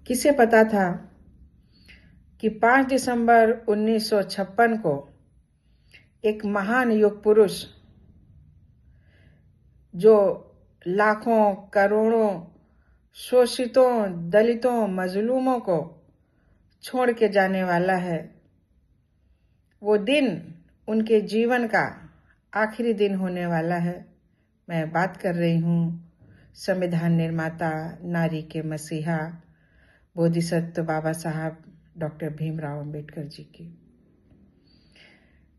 किसे पता था कि 5 दिसंबर 1956 को एक महान युग पुरुष जो लाखों करोड़ों शोषितों, दलितों, मजलूमों को छोड़ के जाने वाला है। वो दिन उनके जीवन का आखिरी दिन होने वाला है। मैं बात कर रही हूँ संविधान निर्माता, नारी के मसीहा, बोधिसत्व बाबा साहब डॉक्टर भीमराव अंबेडकर जी की।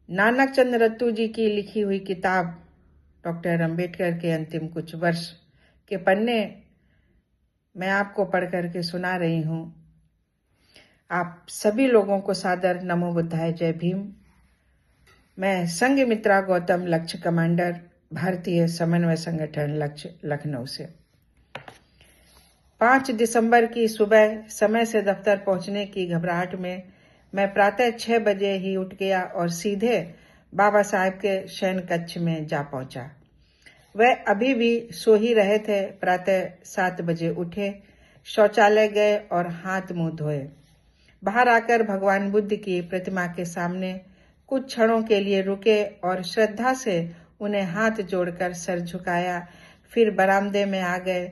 नानक चंद रत्तू जी की लिखी हुई किताब डॉक्टर अंबेडकर के अंतिम कुछ वर्ष के पन्ने मैं आपको पढ़ करके सुना रही हूँ। आप सभी लोगों को सादर नमो बुद्धाय, जय भीम। मैं संघमित्रा गौतम, लक्ष्य कमांडर, भारतीय समन्वय संगठन लक्ष्य, लखनऊ से। 5 दिसंबर की सुबह समय से दफ्तर पहुंचने की घबराहट में मैं प्रातः 6 बजे ही उठ गया और सीधे बाबा साहब के शयन कक्ष में जा पहुंचा। वह अभी भी सो ही रहे थे। प्रातः 7 बजे उठे, शौचालय गए और हाथ मुंह धोए। बाहर आकर भगवान बुद्ध की प्रतिमा के सामने कुछ क्षणों के लिए रुके और श्रद्धा से उन्हें हाथ जोड़कर सर झुकाया। फिर बरामदे में आ गए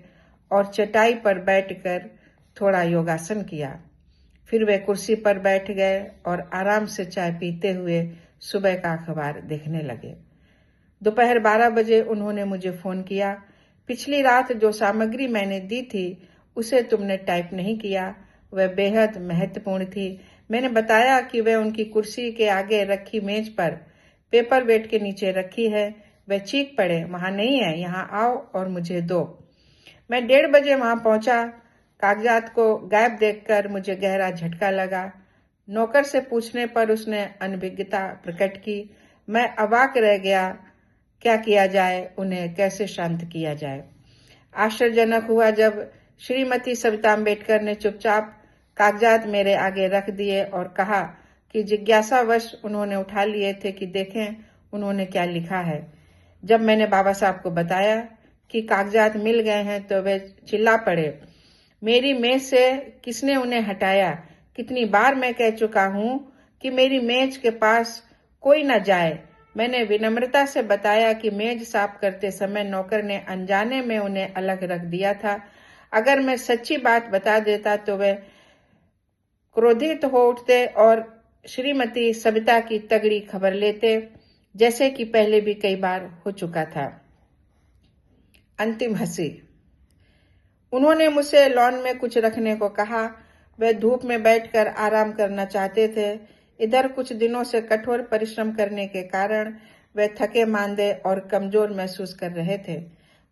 और चटाई पर बैठकर थोड़ा योगासन किया। फिर वे कुर्सी पर बैठ गए और आराम से चाय पीते हुए सुबह का अखबार देखने लगे। दोपहर 12 बजे उन्होंने मुझे फोन किया। पिछली रात जो सामग्री मैंने दी थी उसे तुमने टाइप नहीं किया, वह बेहद महत्वपूर्ण थी। मैंने बताया कि वह उनकी कुर्सी के आगे रखी मेज पर पेपर वेट के नीचे रखी है। वह चीख पड़े, वहां नहीं है, यहाँ आओ और मुझे दो। मैं 1:30 बजे वहां पहुंचा। कागजात को गायब देखकर मुझे गहरा झटका लगा। नौकर से पूछने पर उसने अनभिज्ञता प्रकट की। मैं अवाक रह गया। क्या किया जाए, उन्हें कैसे शांत किया जाए। आश्चर्यजनक हुआ जब श्रीमती सविता अम्बेडकर ने चुपचाप कागजात मेरे आगे रख दिए और कहा कि जिज्ञासावश उन्होंने उठा लिए थे कि देखें उन्होंने क्या लिखा है। जब मैंने बाबा साहब को बताया कि कागजात मिल गए हैं तो वे चिल्ला पड़े, मेरी मेज से किसने उन्हें हटाया? कितनी बार मैं कह चुका हूं कि मेरी मेज के पास कोई न जाए। मैंने विनम्रता से बताया कि मेज साफ करते समय नौकर ने अनजाने में उन्हें अलग रख दिया था। अगर मैं सच्ची बात बता देता तो वे क्रोधित हो उठते और श्रीमती सविता की तगड़ी खबर लेते, जैसे कि पहले भी कई बार हो चुका था। अंतिम हंसी। उन्होंने मुझसे लॉन में कुछ रखने को कहा। वे धूप में बैठकर आराम करना चाहते थे। इधर कुछ दिनों से कठोर परिश्रम करने के कारण वे थके मांदे और कमजोर महसूस कर रहे थे।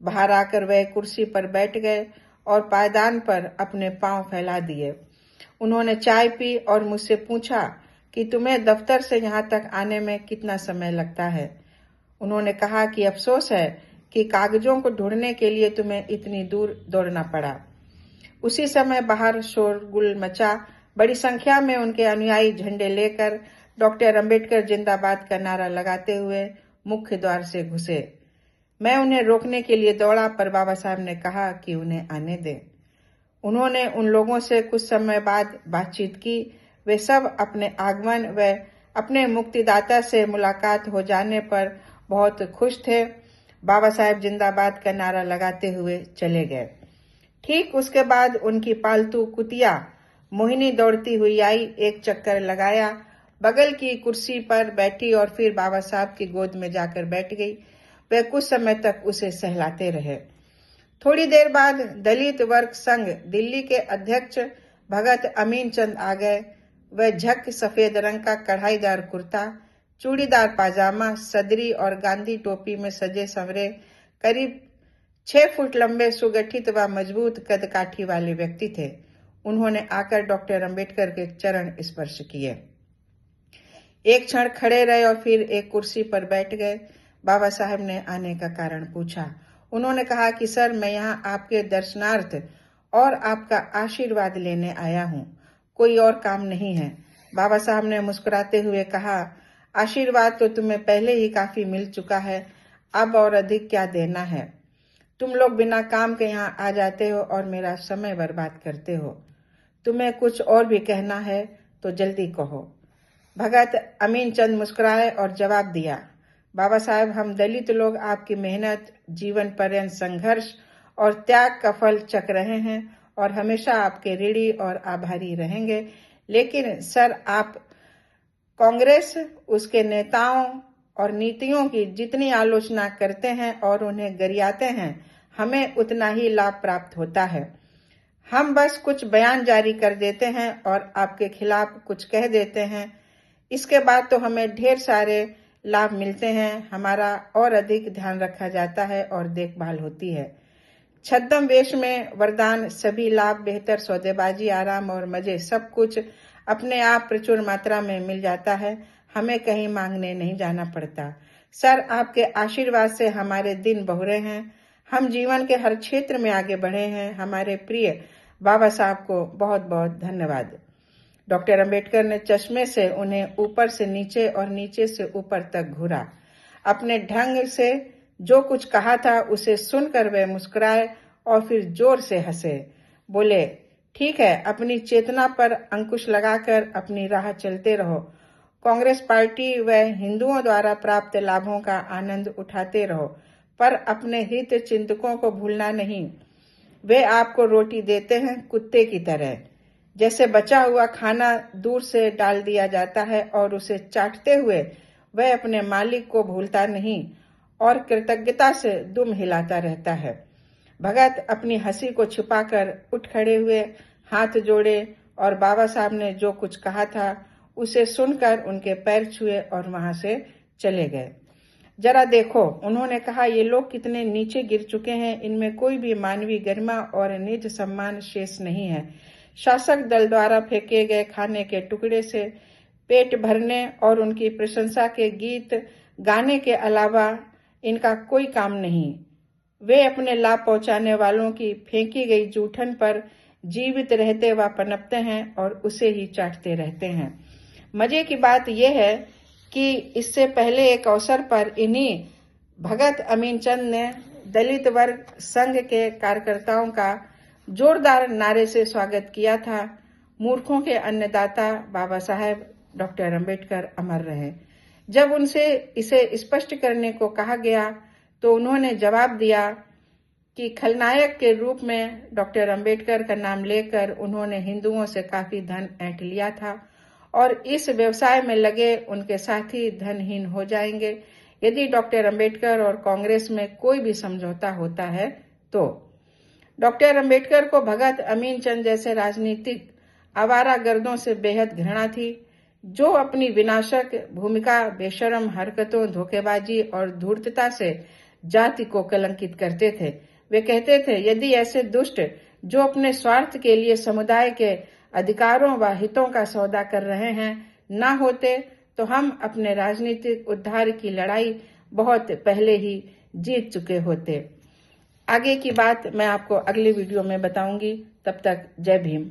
बाहर आकर वे कुर्सी पर बैठ गए और पायदान पर अपने पांव फैला दिए। उन्होंने चाय पी और मुझसे पूछा कि तुम्हें दफ्तर से यहाँ तक आने में कितना समय लगता है। उन्होंने कहा कि अफसोस है कि कागजों को ढूंढने के लिए तुम्हें इतनी दूर दौड़ना पड़ा। उसी समय बाहर शोरगुल मचा। बड़ी संख्या में उनके अनुयायी झंडे लेकर डॉक्टर अंबेडकर जिंदाबाद का नारा लगाते हुए मुख्य द्वार से घुसे। मैं उन्हें रोकने के लिए दौड़ा पर बाबा साहब ने कहा कि उन्हें आने दें। उन्होंने उन लोगों से कुछ समय बाद बातचीत की। वे सब अपने आगमन व अपने मुक्तिदाता से मुलाकात हो जाने पर बहुत खुश थे। बाबा साहब जिंदाबाद का नारा लगाते हुए चले गए। ठीक उसके बाद उनकी पालतू कुतिया मोहिनी दौड़ती हुई आई, एक चक्कर लगाया, बगल की कुर्सी पर बैठी और फिर बाबा साहब की गोद में जाकर बैठ गई। वे कुछ समय तक उसे सहलाते रहे। थोड़ी देर बाद दलित वर्ग संघ दिल्ली के अध्यक्ष भगत अमीन चंद आ गए। वह झक सफेद रंग का कढ़ाईदार कुर्ता, चूड़ीदार पाजामा, सदरी और गांधी टोपी में सजे संवरे करीब 6 फुट लंबे, सुगठित व मजबूत कदकाठी वाले व्यक्ति थे। उन्होंने आकर डॉक्टर अंबेडकर के चरण स्पर्श किए। एक क्षण खड़े रहे और फिर एक कुर्सी पर बैठ गए। बाबा साहब ने आने का कारण पूछा। उन्होंने कहा कि सर, मैं यहाँ आपके दर्शनार्थ और आपका आशीर्वाद लेने आया हूँ, कोई और काम नहीं है। बाबा साहब ने मुस्कुराते हुए कहा, आशीर्वाद तो तुम्हें पहले ही काफी मिल चुका है, अब और अधिक क्या देना है। तुम लोग बिना काम के यहाँ आ जाते हो और मेरा समय बर्बाद करते हो। तुम्हें कुछ और भी कहना है तो जल्दी कहो। भगत अमीन चंद मुस्कुराए और जवाब दिया, बाबा साहब, हम दलित लोग आपकी मेहनत, जीवन पर्यंत संघर्ष और त्याग का फल चख रहे हैं और हमेशा आपके ऋणी और आभारी रहेंगे। लेकिन सर, आप कांग्रेस, उसके नेताओं और नीतियों की जितनी आलोचना करते हैं और उन्हें गरियाते हैं, हमें उतना ही लाभ प्राप्त होता है। हम बस कुछ बयान जारी कर देते हैं और आपके खिलाफ कुछ कह देते हैं, इसके बाद तो हमें ढेर सारे लाभ मिलते हैं, हमारा और अधिक ध्यान रखा जाता है और देखभाल होती है। छद्म वेश में वरदान, सभी लाभ, बेहतर सौदेबाजी, आराम और मजे, सब कुछ अपने आप प्रचुर मात्रा में मिल जाता है, हमें कहीं मांगने नहीं जाना पड़ता। सर, आपके आशीर्वाद से हमारे दिन बहुरे हैं, हम जीवन के हर क्षेत्र में आगे बढ़े हैं। हमारे प्रिय बाबा साहब को बहुत बहुत धन्यवाद। डॉक्टर अंबेडकर ने चश्मे से उन्हें ऊपर से नीचे और नीचे से ऊपर तक घूरा। अपने ढंग से जो कुछ कहा था उसे सुनकर वे मुस्कुराए और फिर जोर से हंसे। बोले, ठीक है, अपनी चेतना पर अंकुश लगाकर अपनी राह चलते रहो। कांग्रेस पार्टी व हिंदुओं द्वारा प्राप्त लाभों का आनंद उठाते रहो, पर अपने हित चिंतकों को भूलना नहीं। वे आपको रोटी देते हैं कुत्ते की तरह। जैसे बचा हुआ खाना दूर से डाल दिया जाता है और उसे चाटते हुए वह अपने मालिक को भूलता नहीं और कृतज्ञता से दुम हिलाता रहता है। भगत अपनी हंसी को छुपाकर उठ खड़े हुए, हाथ जोड़े और बाबा साहब ने जो कुछ कहा था उसे सुनकर उनके पैर छुए और वहां से चले गए। जरा देखो, उन्होंने कहा, ये लोग कितने नीचे गिर चुके हैं, इनमें कोई भी मानवीय गरिमा और निज सम्मान शेष नहीं है। शासक दल द्वारा फेंके गए खाने के टुकड़े से पेट भरने और उनकी प्रशंसा के गीत गाने के अलावा इनका कोई काम नहीं। वे अपने लाभ पहुंचाने वालों की फेंकी गई जूठन पर जीवित रहते व पनपते हैं और उसे ही चाटते रहते हैं। मजे की बात यह है कि इससे पहले एक अवसर पर इन्हीं भगत अमीन चंद ने दलित वर्ग संघ के कार्यकर्ताओं का जोरदार नारे से स्वागत किया था, मूर्खों के अन्नदाता बाबा साहेब डॉक्टर अंबेडकर अमर रहे। जब उनसे इसे स्पष्ट करने को कहा गया तो उन्होंने जवाब दिया कि खलनायक के रूप में डॉक्टर अंबेडकर का नाम लेकर उन्होंने हिंदुओं से काफी धन ऐंठ लिया था और इस व्यवसाय में लगे उनके साथी धनहीन हो जाएंगे यदि डॉक्टर अंबेडकर और कांग्रेस में कोई भी समझौता होता है तो। डॉक्टर अंबेडकर को भगत अमीन चंद जैसे राजनीतिक आवारागर्दों से बेहद घृणा थी, जो अपनी विनाशक भूमिका, बेशरम हरकतों, धोखेबाजी और धूर्तता से जाति को कलंकित करते थे। वे कहते थे, यदि ऐसे दुष्ट जो अपने स्वार्थ के लिए समुदाय के अधिकारों व हितों का सौदा कर रहे हैं ना होते तो हम अपने राजनीतिक उद्धार की लड़ाई बहुत पहले ही जीत चुके होते। आगे की बात मैं आपको अगले वीडियो में बताऊंगी। तब तक जय भीम।